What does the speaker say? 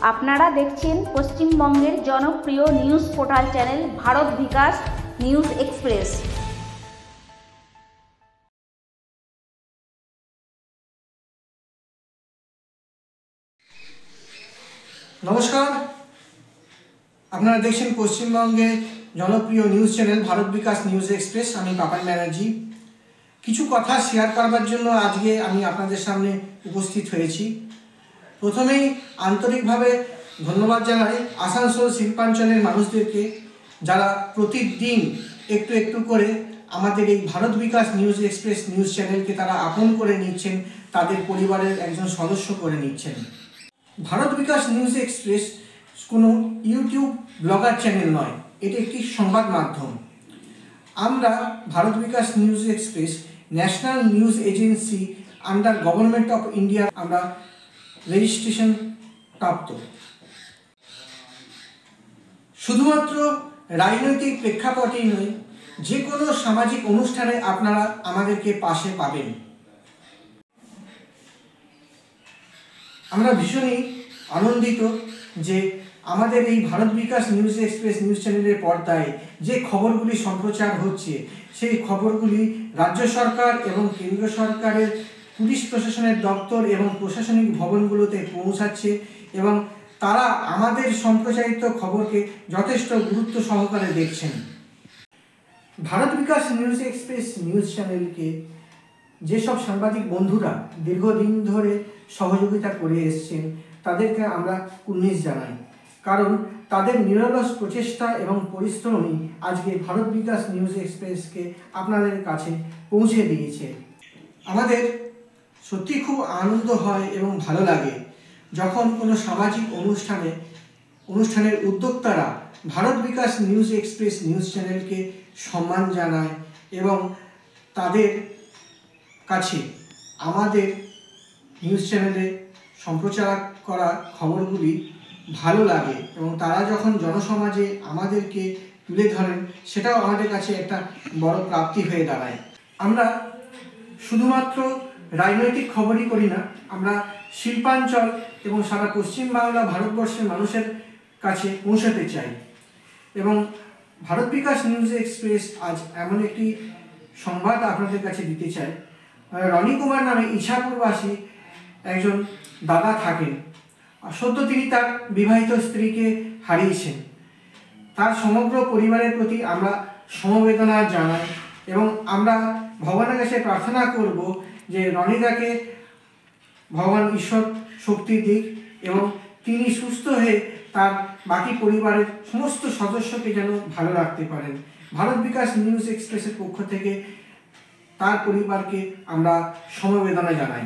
আপনারা দেখছেন পশ্চিমবঙ্গের জনপ্রিয় news portal channel Bharat Bikash news express. নমস্কার, আপনারা দেখছেন পশ্চিমবঙ্গের জনপ্রিয় news channel Bharat Bikash news express. আমি পাপান ব্যানার্জি। কিছু কথা শেয়ার করবার জন্য আজকে আমি আপনাদের সামনে উপস্থিত হয়েছি। প্রথমেই আন্তরিকভাবে ধন্যবাদ জানাই আসানসোল শিল্পাঞ্চলের মানুষদেরকে, যারা প্রতিদিন একটু একটু করে আমাদের এই Bharat Bikash news express news চ্যানেলকে তারা আপন করে নিচ্ছেন, তাদের পরিবারের একজন সদস্য করে নিচ্ছেন। ভারত বিকাশ নিউজ এক্সপ্রেস কোনো ইউটিউব ব্লগার চ্যানেল নয়, এটি একটি সংবাদ মাধ্যম। আমরা Bharat Bikash news express national news agency under government of India আমরা রেজিস্ট্রেশন প্রাপ্ত। শুধুমাত্র রাজনৈতিক প্রেক্ষাপটেই নয়, যে কোনো সামাজিক অনুষ্ঠানে আপনারা আমাদেরকে পাশে পাবেন। আমরা ভীষণই আনন্দিত যে আমাদের এই Bharat Bikash news express news চ্যানেলের পর্দায় যে খবরগুলি সম্প্রচার হচ্ছে, সেই খবরগুলি রাজ্য সরকার এবং কেন্দ্র সরকারের পুলিশ প্রশাসনের দপ্তর এবং প্রশাসনিক ভবনগুলোতে পৌঁছাচ্ছে এবং তারা আমাদের সম্প্রচারিত খবরকে যথেষ্ট গুরুত্ব সহকারে দেখছেন। Bharat Bikash news express news চ্যানেলকে যেসব সাংবাদিক বন্ধুরা দীর্ঘদিন ধরে সহযোগিতা করে এসছেন, তাদেরকে আমরা কুর্নিশ জানাই, কারণ তাদের নিরলস প্রচেষ্টা এবং পরিশ্রমই আজকে ভারত বিকাশ নিউজ এক্সপ্রেসকে আপনাদের কাছে পৌঁছে দিয়েছে। আমাদের সত্যি খুব আনন্দ হয় এবং ভালো লাগে যখন কোনো সামাজিক অনুষ্ঠানের উদ্যোক্তারা Bharat Bikash news express news চ্যানেলকে সম্মান জানায় এবং তাদের কাছে আমাদের নিউজ চ্যানেলে সম্প্রচার করা খবরগুলি ভালো লাগে এবং তারা যখন জনসমাজে আমাদেরকে তুলে ধরেন, সেটাও আমাদের কাছে একটা বড় প্রাপ্তি হয়ে দাঁড়ায়। আমরা শুধুমাত্র রাজনৈতিক খবরই করি না, আমরা শিল্পাঞ্চল এবং সারা পশ্চিমবাংলা ভারতবর্ষের মানুষের কাছে পৌঁছাতে চাই। এবং ভারত বিকাশ নিউজ এক্সপ্রেস আজ এমন একটি সংবাদ আপনাদের কাছে দিতে চাই। রনি কুমার নামে ইছাপুরবাসী একজন দাদা থাকেন। সদ্য তিনি তার বিবাহিত স্ত্রীকে হারিয়েছেন। তার সমগ্র পরিবারের প্রতি আমরা সমবেদনা জানাই এবং আমরা ভগবানের কাছে প্রার্থনা করব যে রনিদাকে ভগবান ঈশ্বর শক্তি দিক এবং তিনি সুস্থ হয়ে তার বাকি পরিবারের সমস্ত সদস্যকে যেন ভালো রাখতে পারেন। ভারত বিকাশ নিউজ এক্সপ্রেসের পক্ষ থেকে তার পরিবারকে আমরা সমবেদনা জানাই।